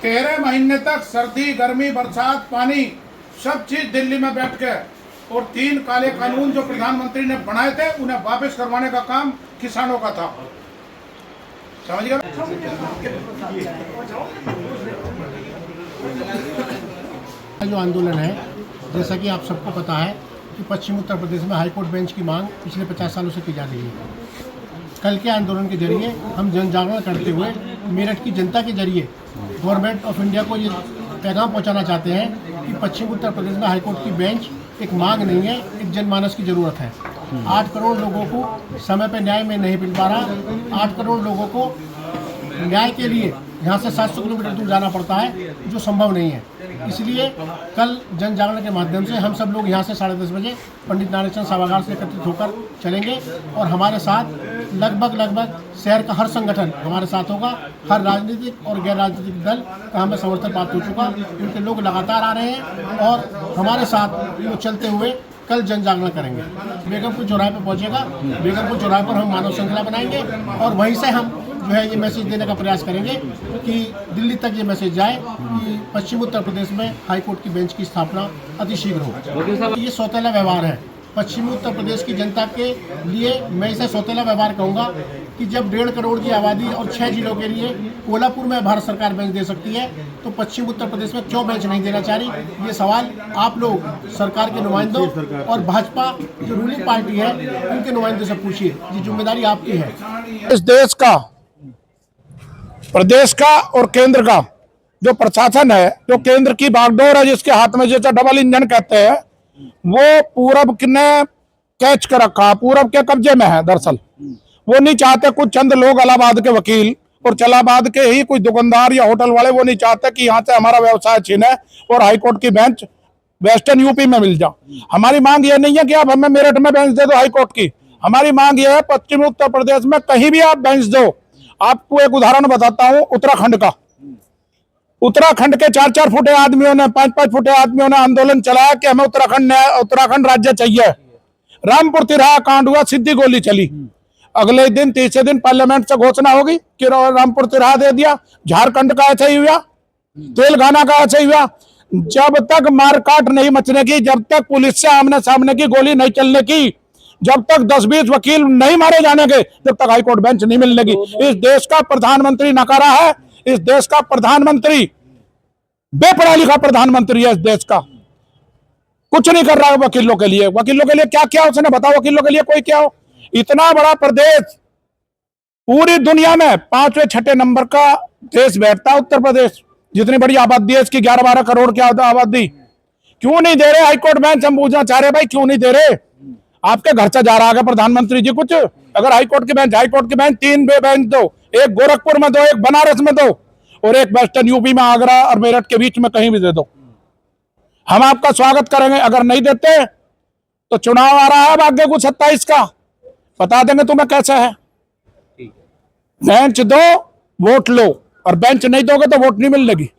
13 महीने तक सर्दी, गर्मी, बरसात, पानी सब चीज दिल्ली में बैठ के और 3 काले कानून जो प्रधानमंत्री ने बनाए थे उन्हें वापस करवाने का काम किसानों का था। समझ गए? जो आंदोलन है, जैसा कि आप सबको पता है कि पश्चिम उत्तर प्रदेश में हाईकोर्ट बेंच की मांग पिछले 50 सालों से की जा रही है। कल के आंदोलन के जरिए हम जन जागरण करते हुए मेरठ की जनता के जरिए गवर्नमेंट ऑफ इंडिया को ये पैगाम पहुंचाना चाहते हैं कि पश्चिम उत्तर प्रदेश में हाईकोर्ट की बेंच एक मांग नहीं है, एक जनमानस की ज़रूरत है। 8 करोड़ लोगों को समय पर न्याय में नहीं मिल पा रहा। 8 करोड़ लोगों को न्याय के लिए यहाँ से 700 किलोमीटर दूर जाना पड़ता है, जो संभव नहीं है। इसलिए कल जन जागरण के माध्यम से हम सब लोग यहाँ से 10:30 बजे पंडित नारायण चंद सभागार से एकत्रित होकर चलेंगे और हमारे साथ लगभग शहर का हर संगठन हमारे साथ होगा। हर राजनीतिक और गैर राजनीतिक दल का हमें समर्थन प्राप्त हो चुका। उनके लोग लगातार आ रहे हैं और हमारे साथ वो चलते हुए कल जन जागरण करेंगे। बेगमपुर चौराहे पर पहुंचेगा। बेगमपुर चौराहे पर हम मानव श्रृंखला बनाएंगे और वहीं से हम जो है ये मैसेज देने का प्रयास करेंगे कि दिल्ली तक ये मैसेज जाए कि पश्चिम उत्तर प्रदेश में हाईकोर्ट की बेंच की स्थापना अतिशीघ्र हो। ये सौतेला व्यवहार है पश्चिमी उत्तर प्रदेश की जनता के लिए। मैं इसे सौतेला व्यवहार कहूँगा कि जब 1.5 करोड़ की आबादी और 6 जिलों के लिए कोल्हापुर में भारत सरकार बेंच दे सकती है, तो पश्चिम उत्तर प्रदेश में क्यों बेंच नहीं देना चाह रही? ये सवाल आप लोग सरकार के नुमाइंदों और भाजपा जो रूलिंग पार्टी है उनके नुमाइंदों से पूछिए। ये जिम्मेदारी आपकी है। इस देश का, प्रदेश का और केंद्र का जो प्रशासन है, जो केंद्र की बागडोर है, जिसके हाथ में जैसा डबल इंजन कहते हैं, वो पूरब ने कैच कर रखा, पूरब के कब्जे में है। दरअसल वो नहीं चाहते, कुछ चंद लोग इलाहाबाद के वकील और इलाहाबाद के ही कुछ दुकानदार या होटल वाले, वो नहीं चाहते कि यहाँ से हमारा व्यवसाय छीने और हाईकोर्ट की बेंच वेस्टर्न यूपी में मिल जाए। हमारी मांग ये नहीं है कि आप हमें मेरठ में बेंच दे दो हाईकोर्ट की। हमारी मांग ये है पश्चिमी उत्तर प्रदेश में कहीं भी आप बेंच दो। आपको एक उदाहरण बताता हूं उत्तराखंड का। उत्तराखंड के 4-4 फुटे आदमियों ने, 5-5 फुटे आदमियों ने आंदोलन चलाया कि हमें उत्तराखंड राज्य चाहिए। रामपुर तिराहा कांड हुआ, सीधी गोली चली। अगले दिन, तीसरे दिन पार्लियामेंट से घोषणा होगी कि रामपुर तिराहा दे दिया। झारखंड का ऐसा ही हुआ, तेलंगाना का ऐसा ही हुआ। जब तक मारकाट नहीं मचने की, जब तक पुलिस से आमने सामने की गोली नहीं चलने की, जब तक 10-20 वकील नहीं मारे जाने के, जब तक हाईकोर्ट बेंच नहीं मिलने की। इस देश का प्रधानमंत्री नकारा है। इस देश का प्रधानमंत्री बेपढ़ा लिखा प्रधानमंत्री है। इस देश का कुछ नहीं कर रहा है वकीलों के लिए। वकीलों के लिए क्या क्या उसने बताओ? वकीलों के लिए कोई क्या हो? इतना बड़ा प्रदेश, पूरी दुनिया में 5वें-6ठे नंबर का देश बैठता है उत्तर प्रदेश। जितनी बड़ी आबादी है इसकी, 11-12 करोड़ की आबादी। क्यों नहीं दे रहे हाईकोर्ट बेंच? हम पूछना चाह रहे भाई, क्यों नहीं दे रहे? आपके घर से जा रहा है प्रधानमंत्री जी कुछ? अगर हाईकोर्ट की बेंच 3 बेंच दो, एक गोरखपुर में दो, एक बनारस में दो और एक वेस्टर्न यूपी में आगरा और मेरठ के बीच में कहीं भी दे दो, हम आपका स्वागत करेंगे। अगर नहीं देते तो चुनाव आ रहा है भाग्य को 27 का, बता देंगे तुम्हें कैसा है। बेंच दो, वोट लो, और बेंच नहीं दोगे तो वोट नहीं मिलेगी।